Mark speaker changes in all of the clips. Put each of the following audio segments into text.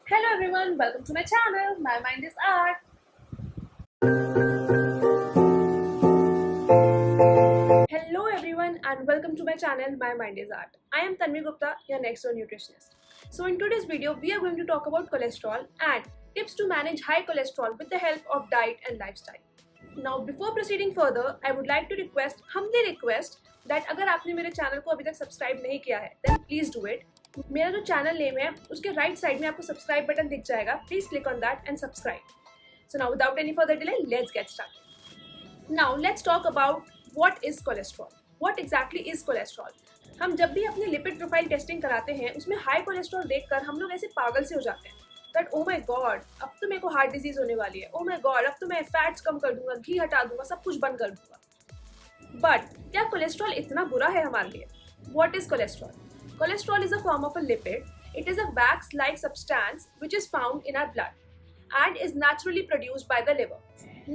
Speaker 1: Hello everyone, welcome to my channel. My mind is art. Hello everyone and welcome to my channel. My mind is art. I am Tanvi Gupta, your next door nutritionist. So in today's video, we are going to talk about cholesterol and tips to manage high cholesterol with the help of diet and lifestyle. Now before proceeding further, I would like to humbly request that अगर आपने मेरे channel को अभी तक subscribe नहीं किया है, then please do it. मेरा जो चैनल नेम है उसके राइट साइड में आपको सब्सक्राइब बटन दिख जाएगा. Please click on that and subscribe. So now without any further delay, let's get started. Now let's talk about what is cholesterol. What exactly is cholesterol? हम जब भी अपनी लिपिड प्रोफाइल टेस्टिंग कराते हैं उसमें high cholesterol देखकर हम लोग ऐसे पागल से हो जाते हैं दैट ओ माय गॉड अब तो मेरे को हार्ट डिजीज होने वाली है. ओ माय गॉड अब तो मैं फैट्स कम कर दूंगा, घी हटा दूंगा, सब कुछ बंद कर दूंगा. बट क्या कोलेस्ट्रॉल इतना बुरा है हमारे लिए? What is cholesterol? Cholesterol is a form of a lipid. It is a wax-like substance which is found in our blood and is naturally produced by the liver.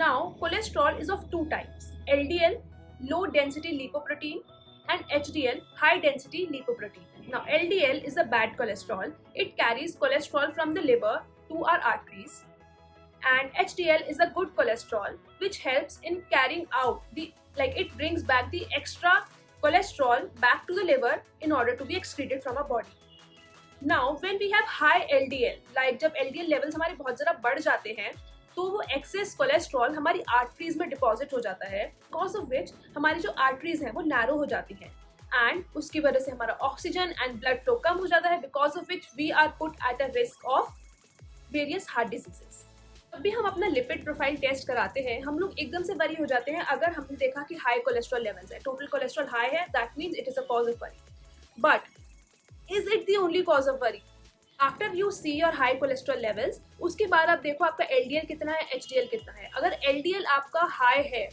Speaker 1: Now, cholesterol is of two types: LDL, low density lipoprotein, and HDL, high density lipoprotein. Now, LDL is a bad cholesterol. It carries cholesterol from the liver to our arteries. And HDL is a good cholesterol which helps in carrying out it brings back the extra cholesterol back to the liver in order to be excreted from our body. Now when we have high LDL, like जब LDL levels हमारे बहुत ज़्यादा बढ़ जाते हैं तो वो excess cholesterol हमारी arteries में deposit हो जाता है, because of which हमारी जो arteries हैं वो narrow हो जाती हैं and उसकी वजह से हमारा oxygen and blood flow कम हो जाता है, because of which we are put at a risk of various heart diseases. जब भी हम अपना लिपिड प्रोफाइल टेस्ट कराते हैं हम लोग एकदम से वरी हो जाते हैं अगर हमने देखा कि हाई कोलेस्ट्रॉल लेवल्स है, टोटल कोलेस्ट्रॉल हाई है, that means it is a cause of worry. But is it the only cause of worry? After you see your high cholesterol levels, उसके बाद आप देखो आपका एलडीएल कितना है, एचडीएल कितना है. अगर एलडीएल आपका हाई है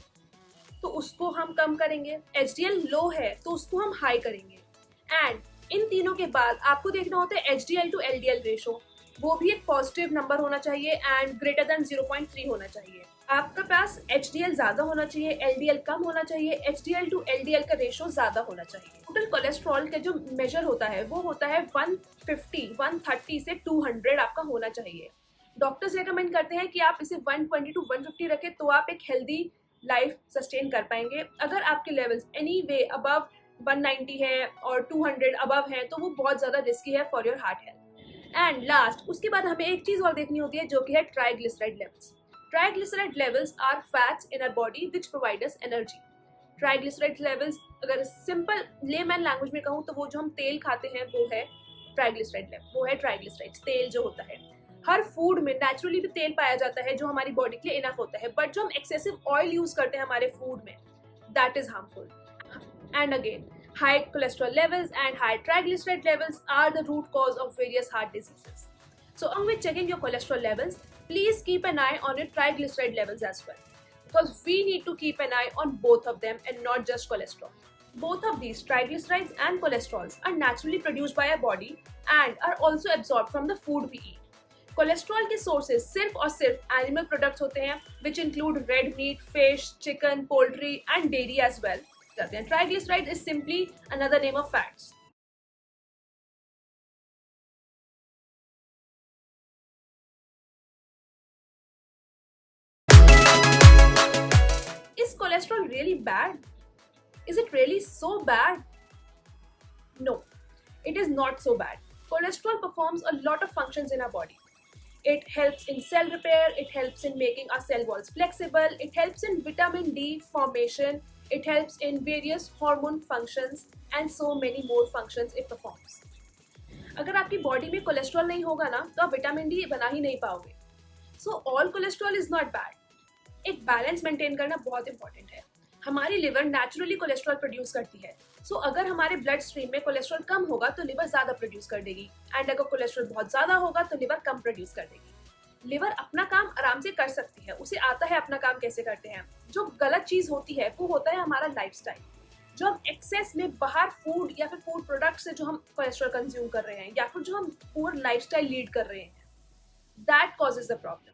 Speaker 1: तो उसको हम कम करेंगे, एचडीएल लो है तो उसको हम हाई करेंगे. एंड इन तीनों के बाद आपको देखना होता है एचडीएल टू एलडीएल रेशो, वो भी एक पॉजिटिव नंबर होना चाहिए एंड ग्रेटर देन 0.3 होना चाहिए. आपका पास एचडीएल ज्यादा होना चाहिए, एलडीएल कम होना चाहिए, एचडीएल टू एलडीएल का रेशो ज्यादा होना चाहिए. टोटल कोलेस्ट्रॉल का जो मेजर होता है वो होता है 150, 130 से 200 आपका होना चाहिए. डॉक्टर्स रेकमेंड करते हैं कि आप इसे 120 टू 150 रखें तो आप एक हेल्दी लाइफ सस्टेन कर पाएंगे. अगर आपके लेवल्स एनी वे अबव 190 है और 200 अबव है तो वो बहुत ज्यादा रिस्की है for your heart health. And last उसके बाद हमें एक चीज और देखनी होती है जो कि है triglyceride levels. Triglyceride levels are fats in our body which provide us energy. Triglyceride levels अगर सिंपल लेमैन लैंग्वेज में कहूँ तो वो जो हम तेल खाते हैं वो है ट्राइग्लिसराइड लेवल, वो है ट्राइग्लिसराइड्स. तेल जो होता है हर फूड में नेचुरली भी तेल पाया जाता है जो हमारी बॉडी के लिए इनफ होता है, बट जो हम एक्सेसिव ऑयल यूज करते हैं हमारे फूड में that is harmful. And again high cholesterol levels and high triglyceride levels are the root cause of various heart diseases. So along with checking your cholesterol levels, please keep an eye on your triglyceride levels as well, because we need to keep an eye on both of them and not just cholesterol. Both of these triglycerides and cholesterols are naturally produced by our body and are also absorbed from the food we eat. Cholesterol के sources सिर्फ और सिर्फ animal products होते हैं which include red meat, fish, chicken, poultry and dairy as well. Triglyceride is simply another name of fats. Is cholesterol really bad? Is it really so bad? No, it is not so bad. Cholesterol performs a lot of functions in our body. It helps in cell repair, it helps in making our cell walls flexible, it helps in vitamin D formation, it helps in various hormone functions and so many more functions it performs. अगर आपकी body में cholesterol नहीं होगा ना तो आप vitamin D बना ही नहीं पाओगे. So all cholesterol is not bad. एक बैलेंस मेंटेन करना बहुत इंपॉर्टेंट है. हमारी लिवर नेचुरली कोलेस्ट्रॉल प्रोड्यूस करती है. सो अगर हमारे ब्लड स्ट्रीम में कोलेस्ट्रॉल कम होगा तो लिवर ज्यादा प्रोड्यूस कर देगी, एंड अगर कोलेस्ट्रॉल बहुत ज्यादा होगा तो लिवर कम प्रोड्यूस कर देगी. लिवर अपना काम आराम से कर सकती है, उसे आता है अपना काम कैसे करते हैं. जो गलत चीज होती है वो होता है हमारा लाइफस्टाइल. जो हम एक्सेस में बाहर फूड या फिर फूड प्रोडक्ट से जो हम कोलेस्ट्रॉल कंज्यूम कर रहे हैं या फिर जो हम पूर लाइफस्टाइल लीड कर रहे हैं, that causes the problem.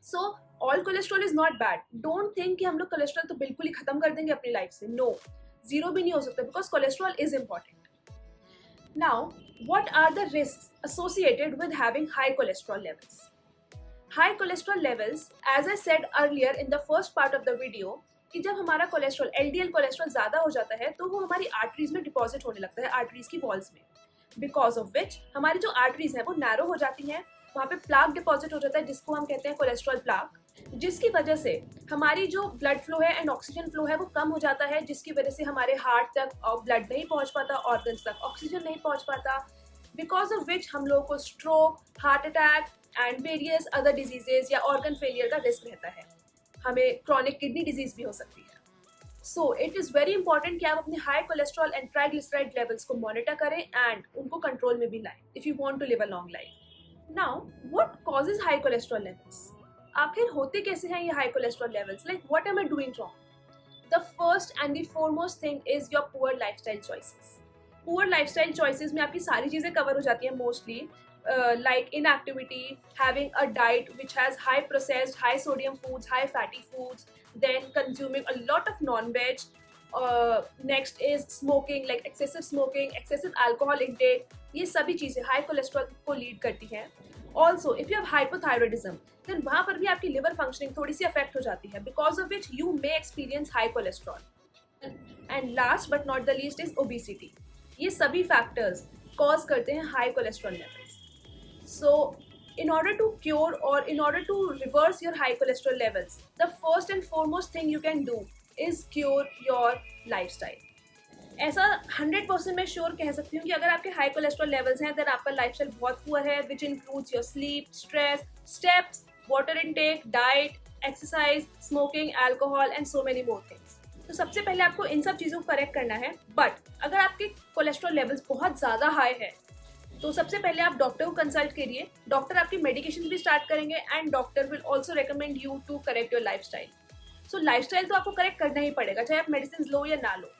Speaker 1: So all cholesterol is not bad. Don't think कि हम लोग कोलेस्ट्रॉल तो बिल्कुल ही खत्म कर देंगे अपनी लाइफ से. नो, जीरो भी नहीं हो सकता, because cholesterol is important. Now What are the risks associated with having high cholesterol levels? High cholesterol levels, as I said earlier in the first part of the video, कि जब हमारा cholesterol LDL cholesterol ज़्यादा हो जाता है तो वो हमारी आर्टरीज में डिपॉजिट होने लगता है, आर्टरीज की वॉल्स में, बिकॉज ऑफ विच हमारी जो आर्टरीज हैं वो नैरो हो जाती हैं, वहाँ पे प्लाक डिपॉजिट हो जाता है जिसको हम कहते हैं कोलेस्ट्रॉल प्लाक, जिसकी वजह से हमारी जो ब्लड फ्लो है एंड ऑक्सीजन फ्लो है वो कम हो जाता है, जिसकी वजह से हमारे हार्ट तक ब्लड नहीं पहुँच पाता, ऑर्गन्स तक ऑक्सीजन नहीं पहुँच पाता, बिकॉज ऑफ विच हम लोगों को stroke, heart attack and various other diseases या ऑर्गन फेलियर का रिस्क रहता है, हमें क्रॉनिक किडनी डिजीज भी हो सकती है। So it is very important कि आप अपने high cholesterol and triglyceride levels को मॉनिटर करें एंड उनको कंट्रोल में भी लाएं if you want to live a long life. Now what causes high cholesterol levels? आखिर होते कैसे हैं ये high cholesterol levels? Like what am I doing wrong? The first and the foremost thing is your poor lifestyle choices. Poor lifestyle choices में आपकी सारी चीज़ें cover हो जाती हैं mostly, like inactivity, having a diet which has high processed, high sodium foods, high fatty foods, then consuming a lot of non-veg. Next is smoking, like excessive smoking, excessive alcohol intake. ये सभी चीज़ें high cholesterol को lead करती हैं। Also if you have hypothyroidism then वहाँ पर भी आपकी लिवर फंक्शनिंग थोड़ी सी अफेक्ट हो जाती है, because of which you may experience high cholesterol. And last but not the least is obesity. ये सभी फैक्टर्स कॉज करते हैं high cholesterol levels. So, in order to cure or in order to reverse your high cholesterol levels, the first and foremost thing you can do is cure your lifestyle. ऐसा 100% मैं sure कह सकती हूँ कि अगर आपके हाई कोलेस्ट्रॉल लेवल्स हैं then आपका लाइफस्टाइल बहुत पुअर है, which includes your sleep, stress, steps, water intake, diet, exercise, smoking, alcohol and so many more things. तो सबसे पहले आपको इन सब चीज़ों को करेक्ट करना है, बट अगर आपके कोलेस्ट्रॉल लेवल्स बहुत ज़्यादा हाई है तो सबसे पहले आप डॉक्टर को कंसल्ट करिए। डॉक्टर आपकी मेडिकेशन भी स्टार्ट करेंगे and doctor will also recommend you to correct your lifestyle. So lifestyle तो आपको करेक्ट करना ही पड़ेगा, चाहे आप मेडिसिन लो या ना लो।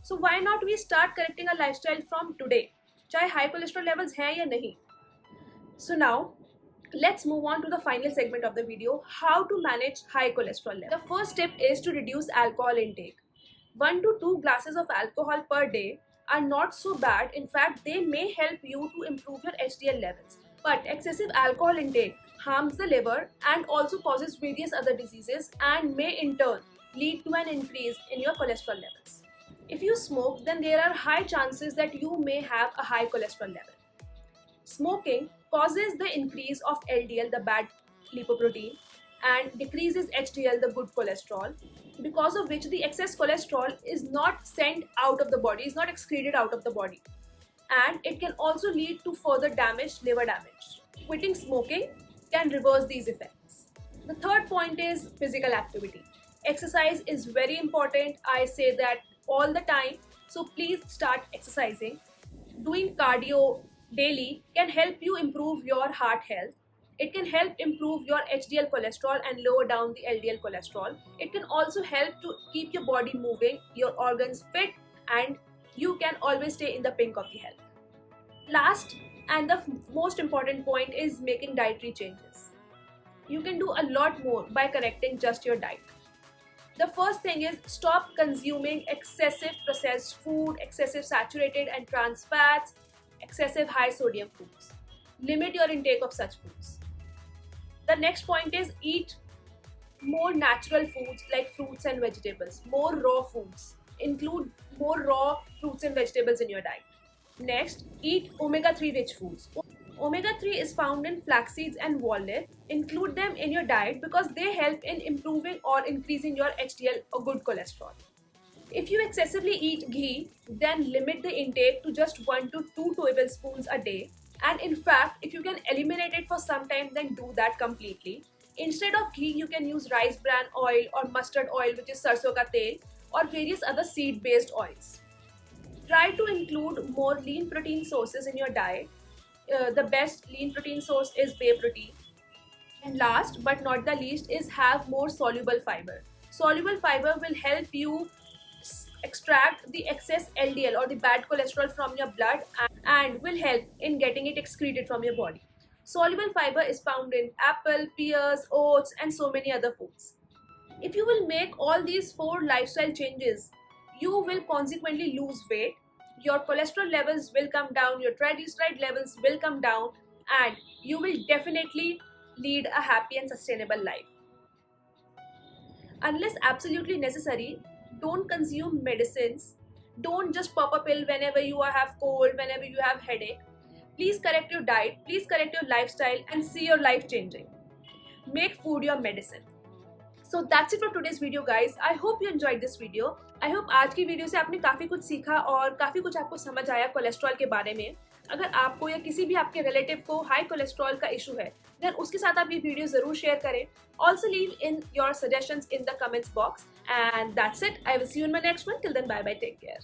Speaker 1: So why not we start correcting a lifestyle from today, चाहे हाई कोलेस्ट्रॉल लेवल्स हैं या नहीं। So now let's move on to the final segment of the video, how to manage high cholesterol level. The first step is to reduce alcohol intake. 1 to 2 glasses of alcohol per day are not so bad. In fact, they may help you to improve your HDL levels. But excessive alcohol intake harms the liver and also causes various other diseases and may in turn lead to an increase in your cholesterol levels. If you smoke, then there are high chances that you may have a high cholesterol level. Smoking causes the increase of LDL, the bad lipoprotein, and decreases HDL, the good cholesterol, because of which the excess cholesterol is not sent out of the body, is not excreted out of the body, and it can also lead to further damage, liver damage. Quitting smoking can reverse these effects. The third point is physical activity. Exercise is very important. I say that all the time. So please start exercising. Doing cardio daily can help you improve your heart health. It can help improve your HDL cholesterol and lower down the LDL cholesterol. It can also help to keep your body moving, your organs fit, and you can always stay in the pink of the health. Last and the most important point is making dietary changes. You can do a lot more by correcting just your diet. The first thing is stop consuming excessive processed food, excessive saturated and trans fats, excessive high sodium foods. Limit your intake of such foods. The next point is eat more natural foods like fruits and vegetables, more raw foods. Include more raw fruits and vegetables in your diet. Next, eat omega-3 rich foods. Omega-3 is found in flax seeds and walnuts. Include them in your diet because they help in improving or increasing your HDL or good cholesterol. If you excessively eat ghee, then limit the intake to just 1 to 2 tablespoons a day. And in fact, if you can eliminate it for some time, then do that completely. Instead of ghee, you can use rice bran oil or mustard oil, which is sarson ka tel, or various other seed-based oils. Try to include more lean protein sources in your diet. The best lean protein source is whey protein. And last but not the least is have more soluble fiber. Soluble fiber will help you extract the excess LDL or the bad cholesterol from your blood and will help in getting it excreted from your body. Soluble fiber is found in apple, pears, oats, and so many other foods. If you will make all these 4 lifestyle changes, you will consequently lose weight, your cholesterol levels will come down, your triglyceride levels will come down, and you will definitely lead a happy and sustainable life. Unless absolutely necessary, don't consume medicines. Don't just pop a pill whenever you have cold, whenever you have headache. Please correct your diet, please correct your lifestyle, and see your life changing. Make food your medicine. So that's it for today's video guys. I hope you enjoyed this video. I hope आज की video से आपने काफ़ी कुछ सीखा और काफ़ी कुछ आपको समझ आया कोलेस्ट्रॉल के बारे में. अगर आपको या किसी भी आपके रिलेटिव को हाई कोलेस्ट्रॉल का इशू है, देन उसके साथ आप ये वीडियो ज़रूर शेयर करें. Also leave in your suggestions in the comments box. And that's it. I will see you in my next one. Till then, bye bye. Take care.